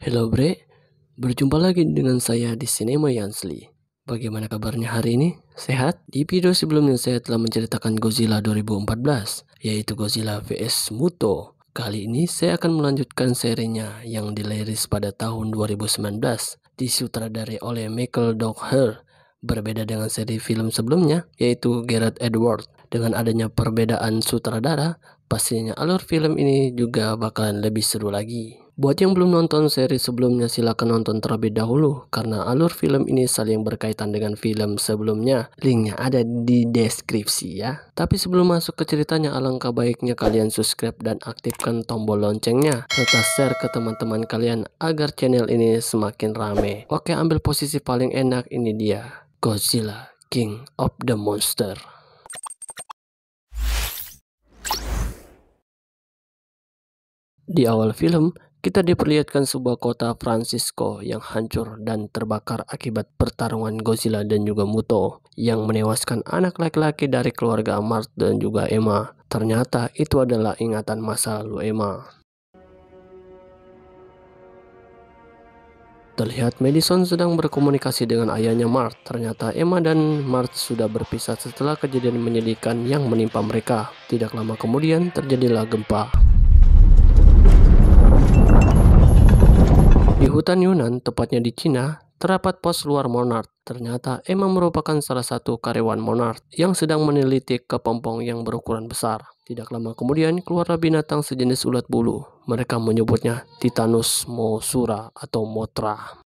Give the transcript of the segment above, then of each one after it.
Hello Bre, berjumpa lagi dengan saya di Cinema Yansli. Bagaimana kabarnya hari ini? Sehat? Di video sebelumnya saya telah menceritakan Godzilla 2014, yaitu Godzilla vs Muto. Kali ini saya akan melanjutkan serinya yang dirilis pada tahun 2019, disutradarai oleh Michael Dougherty. Berbeda dengan seri film sebelumnya, yaitu Gareth Edwards. Dengan adanya perbedaan sutradara, pastinya alur film ini juga bakalan lebih seru lagi. Buat yang belum nonton seri sebelumnya, silakan nonton terlebih dahulu karena alur film ini saling berkaitan dengan film sebelumnya. Linknya ada di deskripsi ya. Tapi sebelum masuk ke ceritanya, alangkah baiknya kalian subscribe dan aktifkan tombol loncengnya serta share ke teman-teman kalian agar channel ini semakin rame. Oke, ambil posisi paling enak, ini dia Godzilla King of the Monster. Di awal film, kita diperlihatkan sebuah kota Francisco yang hancur dan terbakar akibat pertarungan Godzilla dan juga Muto yang menewaskan anak laki-laki dari keluarga Mart dan juga Emma. Ternyata itu adalah ingatan masa lalu Emma. Terlihat Madison sedang berkomunikasi dengan ayahnya Mart. Ternyata Emma dan Mart sudah berpisah setelah kejadian menyedihkan yang menimpa mereka. Tidak lama kemudian terjadilah gempa. Di hutan Yunan, tepatnya di Cina, terdapat pos luar Monarch. Ternyata Emma merupakan salah satu karyawan Monarch yang sedang meneliti kepompong yang berukuran besar. Tidak lama kemudian keluarlah binatang sejenis ulat bulu. Mereka menyebutnya Titanus Mothra atau Mothra.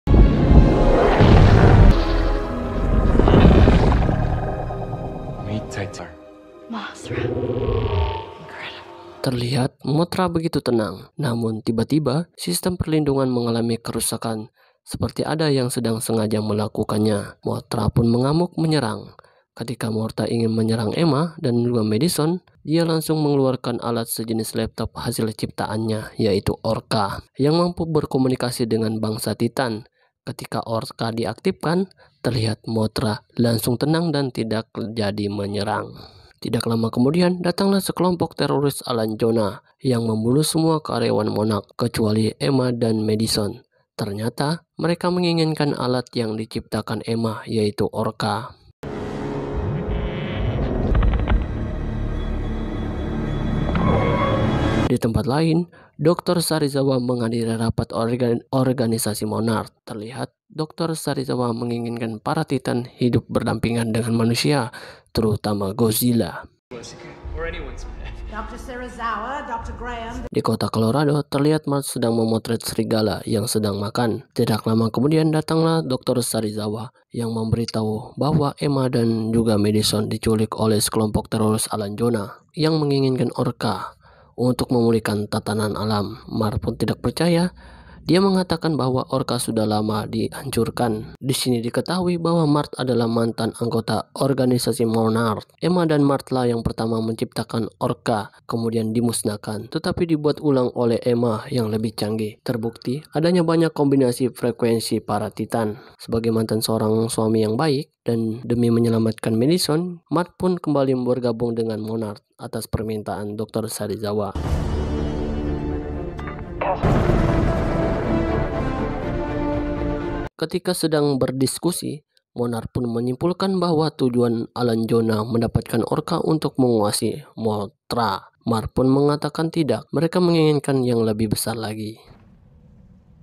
Terlihat Mothra begitu tenang, namun tiba-tiba sistem perlindungan mengalami kerusakan, seperti ada yang sedang sengaja melakukannya. Mothra pun mengamuk menyerang. Ketika Mothra ingin menyerang Emma dan juga Madison, dia langsung mengeluarkan alat sejenis laptop hasil ciptaannya, yaitu Orca, yang mampu berkomunikasi dengan bangsa Titan. Ketika Orca diaktifkan, terlihat Mothra langsung tenang dan tidak jadi menyerang. Tidak lama kemudian datanglah sekelompok teroris Alan Jonah yang membunuh semua karyawan Monarch kecuali Emma dan Madison. Ternyata mereka menginginkan alat yang diciptakan Emma, yaitu Orca. Di tempat lain, Dr. Serizawa menghadiri rapat organisasi Monarch. Terlihat Dr. Serizawa menginginkan para Titan hidup berdampingan dengan manusia, terutama Godzilla. Di kota Colorado, terlihat Mart sedang memotret serigala yang sedang makan. Tidak lama kemudian datanglah Dr. Serizawa yang memberitahu bahwa Emma dan juga Madison diculik oleh sekelompok teroris Alan Jonah yang menginginkan Orca untuk memulihkan tatanan alam. Mart pun tidak percaya. Dia mengatakan bahwa Orca sudah lama dihancurkan. Di sini diketahui bahwa Mart adalah mantan anggota organisasi Monarch. Emma dan Mart lah yang pertama menciptakan Orca, kemudian dimusnahkan, tetapi dibuat ulang oleh Emma yang lebih canggih. Terbukti adanya banyak kombinasi frekuensi para Titan. Sebagai mantan seorang suami yang baik dan demi menyelamatkan Madison, Mart pun kembali bergabung dengan Monarch atas permintaan Dr. Serizawa. Ketika sedang berdiskusi, Monarch pun menyimpulkan bahwa tujuan Alan Jonah mendapatkan Orca untuk menguasai Mothra. Mart pun mengatakan tidak, mereka menginginkan yang lebih besar lagi.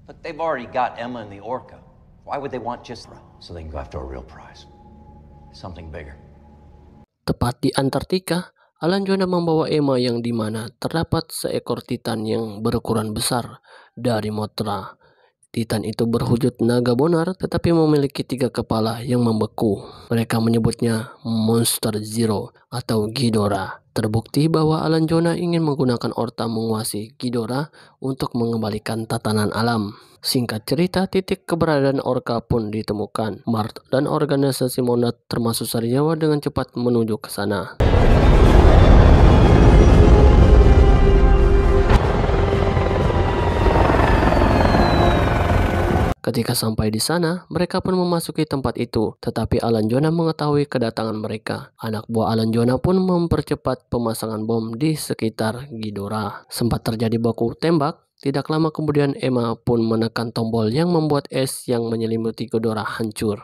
But they've already got Emma and the Orca. Why would they want just so they can go after a real prize? Something bigger. Tepat di Antartika, Alan Jonah membawa Emma yang dimana terdapat seekor Titan yang berukuran besar dari Mothra. Titan itu berwujud naga bonar tetapi memiliki 3 kepala yang membeku. Mereka menyebutnya Monster Zero atau Ghidorah. Terbukti bahwa Alan Jonah ingin menggunakan Orca menguasai Ghidorah untuk mengembalikan tatanan alam. Singkat cerita, titik keberadaan Orca pun ditemukan. Mart dan organisasi Monarch termasuk Serizawa dengan cepat menuju ke sana. Ketika sampai di sana, mereka pun memasuki tempat itu, tetapi Alan Jonah mengetahui kedatangan mereka. Anak buah Alan Jonah pun mempercepat pemasangan bom di sekitar Ghidorah. Sempat terjadi baku tembak, Tidak lama kemudian Emma pun menekan tombol yang membuat es yang menyelimuti Ghidorah hancur.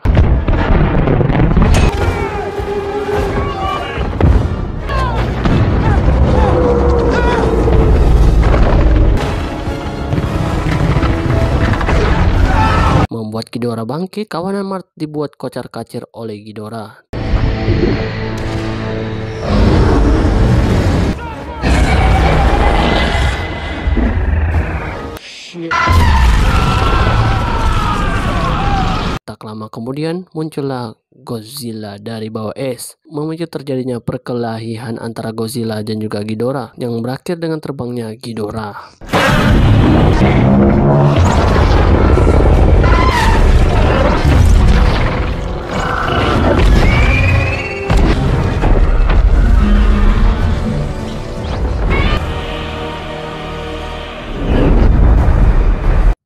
Membuat Ghidorah bangkit, kawanan Mart dibuat kocar-kacir oleh Ghidorah. Tak lama kemudian muncullah Godzilla dari bawah es, memicu terjadinya perkelahian antara Godzilla dan juga Ghidorah yang berakhir dengan terbangnya Ghidorah.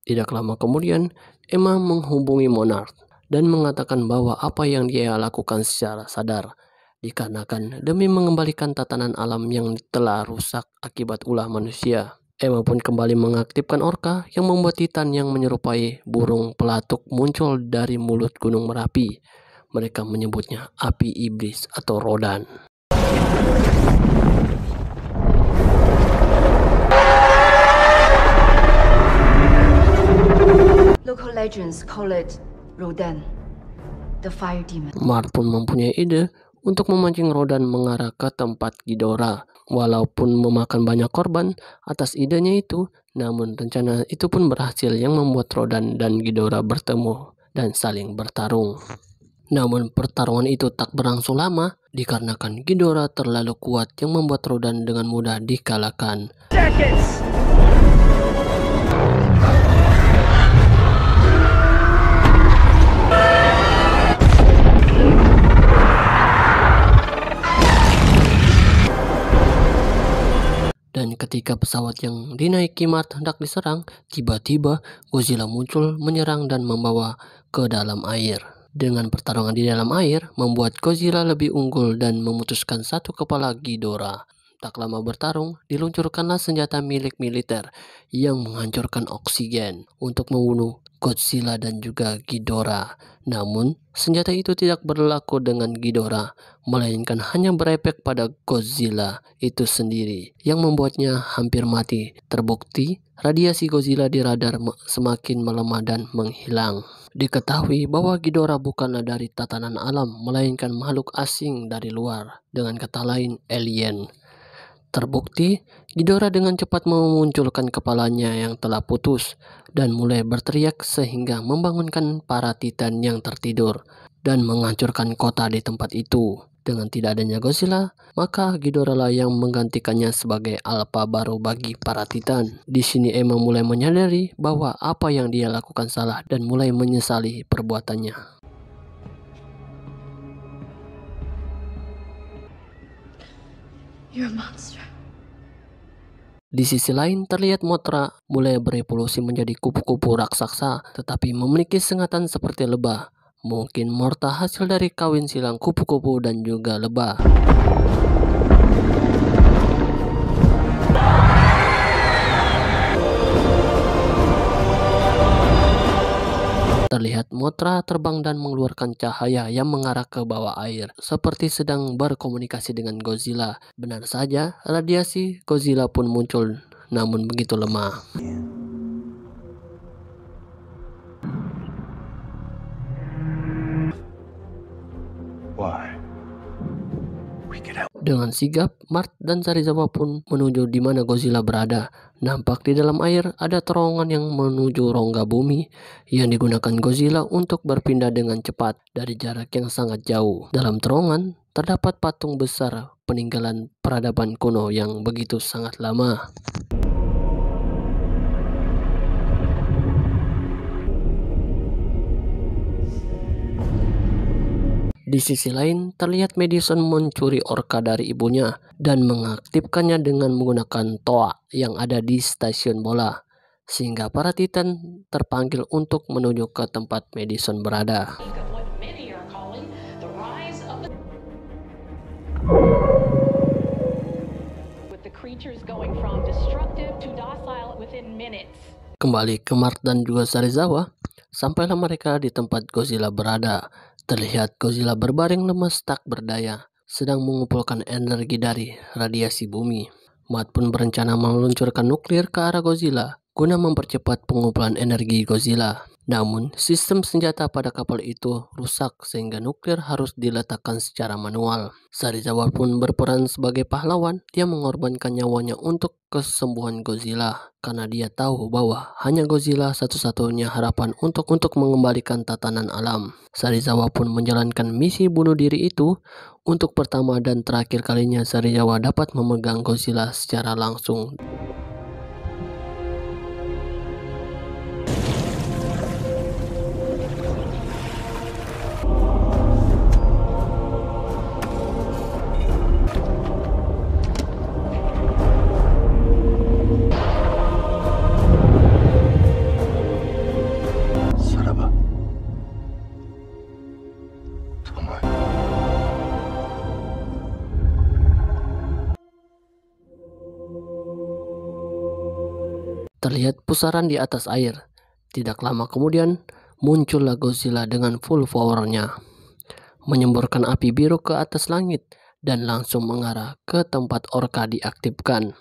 Tidak lama kemudian, Emma menghubungi Monarch dan mengatakan bahwa apa yang dia lakukan secara sadar, dikarenakan demi mengembalikan tatanan alam yang telah rusak akibat ulah manusia. Emma pun kembali mengaktifkan Orca yang membuat Titan yang menyerupai burung pelatuk muncul dari mulut Gunung Merapi. Mereka menyebutnya api iblis atau Rodan. Local legends call it Rodan, the fire demon. Mart pun mempunyai ide untuk memancing Rodan mengarah ke tempat Ghidorah. Walaupun memakan banyak korban atas idenya itu, namun rencana itu pun berhasil yang membuat Rodan dan Ghidorah bertemu dan saling bertarung. Namun pertarungan itu tak berlangsung lama dikarenakan Ghidorah terlalu kuat yang membuat Rodan dengan mudah dikalahkan. Dan ketika pesawat yang dinaiki Mart hendak diserang, tiba-tiba Godzilla muncul menyerang dan membawa ke dalam air. Dengan pertarungan di dalam air, membuat Godzilla lebih unggul dan memutuskan satu kepala Ghidorah. Tak lama bertarung, diluncurkanlah senjata milik militer yang menghancurkan oksigen untuk membunuh Godzilla dan juga Ghidorah. Namun, senjata itu tidak berlaku dengan Ghidorah, melainkan hanya berefek pada Godzilla itu sendiri, yang membuatnya hampir mati. Terbukti, radiasi Godzilla di radar semakin melemah dan menghilang. Diketahui bahwa Ghidorah bukanlah dari tatanan alam, melainkan makhluk asing dari luar, dengan kata lain, alien. Terbukti, Ghidorah dengan cepat memunculkan kepalanya yang telah putus dan mulai berteriak sehingga membangunkan para Titan yang tertidur dan menghancurkan kota di tempat itu. Dengan tidak adanya Godzilla, maka Ghidorah lah yang menggantikannya sebagai alpha baru bagi para Titan. Di sini Emma mulai menyadari bahwa apa yang dia lakukan salah dan mulai menyesali perbuatannya. You're a monster. Di sisi lain, terlihat Mothra mulai berevolusi menjadi kupu-kupu raksasa, tetapi memiliki sengatan seperti lebah. Mungkin Mothra hasil dari kawin silang kupu-kupu dan juga lebah. Terlihat Mothra terbang dan mengeluarkan cahaya yang mengarah ke bawah air, seperti sedang berkomunikasi dengan Godzilla. Benar saja, radiasi Godzilla pun muncul, namun begitu lemah. Why? Dengan sigap, Mart dan Serizawa pun menuju di mana Godzilla berada. Nampak di dalam air ada terowongan yang menuju rongga bumi yang digunakan Godzilla untuk berpindah dengan cepat dari jarak yang sangat jauh. Dalam terowongan terdapat patung besar peninggalan peradaban kuno yang begitu sangat lama. Di sisi lain, terlihat Madison mencuri Orca dari ibunya dan mengaktifkannya dengan menggunakan toa yang ada di stasiun bola, sehingga para Titan terpanggil untuk menuju ke tempat Madison berada. creatures going from destructive to docile within minutes. Kembali ke Mark dan juga Serizawa, sampailah mereka di tempat Godzilla berada. Terlihat Godzilla berbaring lemas tak berdaya, sedang mengumpulkan energi dari radiasi bumi. Matt pun berencana meluncurkan nuklir ke arah Godzilla guna mempercepat pengumpulan energi Godzilla. Namun, sistem senjata pada kapal itu rusak sehingga nuklir harus diletakkan secara manual. Serizawa pun berperan sebagai pahlawan. Dia mengorbankan nyawanya untuk kesembuhan Godzilla karena dia tahu bahwa hanya Godzilla satu-satunya harapan untuk mengembalikan tatanan alam. Serizawa pun menjalankan misi bunuh diri itu. Untuk pertama dan terakhir kalinya Serizawa dapat memegang Godzilla secara langsung. Terlihat pusaran di atas air. Tidak lama kemudian, muncullah Godzilla dengan full powernya, menyemburkan api biru ke atas langit dan langsung mengarah ke tempat orka diaktifkan.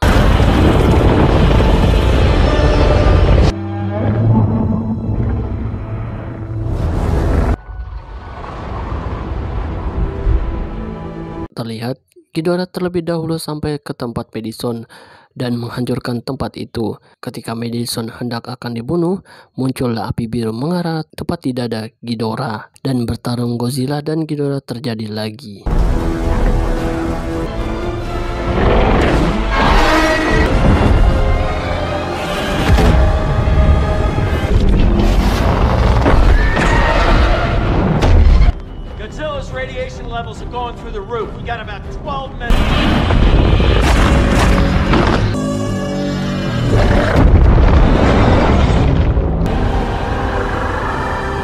Terlihat Ghidorah terlebih dahulu sampai ke tempat Madison dan menghancurkan tempat itu. Ketika Madison hendak akan dibunuh, muncullah api biru mengarah tepat di dada Ghidorah dan bertarung Godzilla dan Ghidorah terjadi lagi. Godzilla's radiation levels are going through the roof. We got about 12 minutes.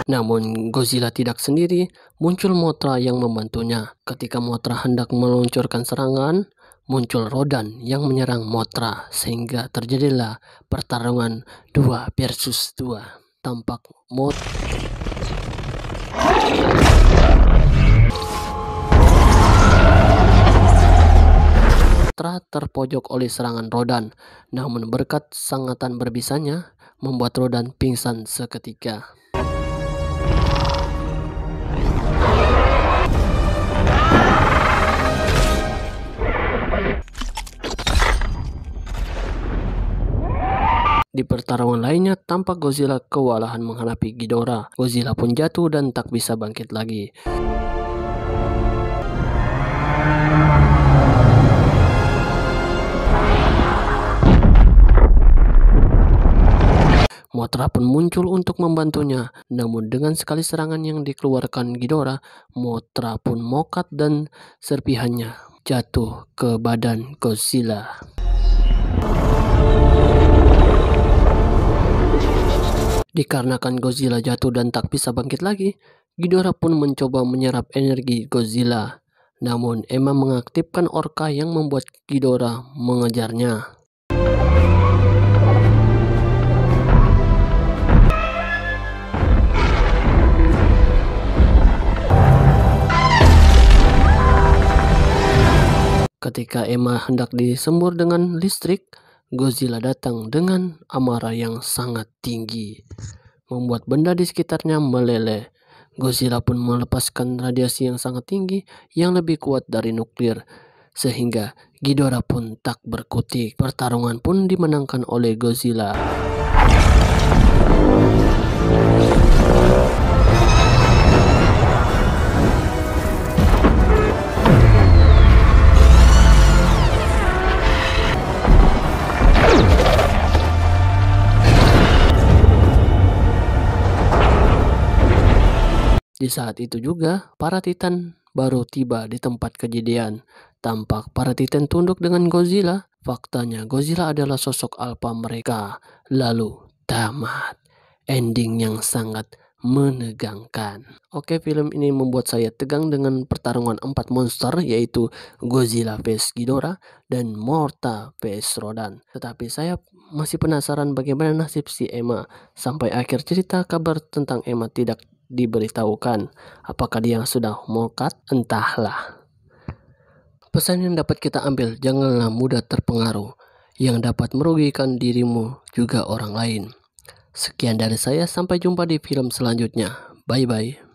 Namun Godzilla tidak sendiri, muncul Mothra yang membantunya. Ketika Mothra hendak meluncurkan serangan, muncul Rodan yang menyerang Mothra sehingga terjadilah pertarungan 2 versus 2. Tampak Mothra terpojok oleh serangan Rodan, namun berkat sangatan berbisanya membuat Rodan pingsan seketika. Di pertarungan lainnya, tampak Godzilla kewalahan menghadapi Ghidorah. Godzilla pun jatuh dan tak bisa bangkit lagi. Mothra pun muncul untuk membantunya. Namun dengan sekali serangan yang dikeluarkan Ghidorah, Mothra pun mokat dan serpihannya jatuh ke badan Godzilla. Dikarenakan Godzilla jatuh dan tak bisa bangkit lagi, Ghidorah pun mencoba menyerap energi Godzilla. Namun Emma mengaktifkan orka yang membuat Ghidorah mengejarnya. Ketika Emma hendak disembur dengan listrik, Godzilla datang dengan amarah yang sangat tinggi, membuat benda di sekitarnya meleleh. Godzilla pun melepaskan radiasi yang sangat tinggi yang lebih kuat dari nuklir, sehingga Ghidorah pun tak berkutik. Pertarungan pun dimenangkan oleh Godzilla. Di saat itu juga, para Titan baru tiba di tempat kejadian. Tampak para Titan tunduk dengan Godzilla. Faktanya Godzilla adalah sosok alpha mereka. Lalu tamat. Ending yang sangat menegangkan. Oke, film ini membuat saya tegang dengan pertarungan 4 monster, yaitu Godzilla vs Ghidorah dan Mothra vs Rodan. Tetapi saya masih penasaran bagaimana nasib si Emma. Sampai akhir cerita kabar tentang Emma tidak diberitahukan. Apakah dia sudah mokat? Entahlah. Pesan yang dapat kita ambil, janganlah mudah terpengaruh yang dapat merugikan dirimu juga orang lain. Sekian dari saya, sampai jumpa di film selanjutnya. Bye-bye.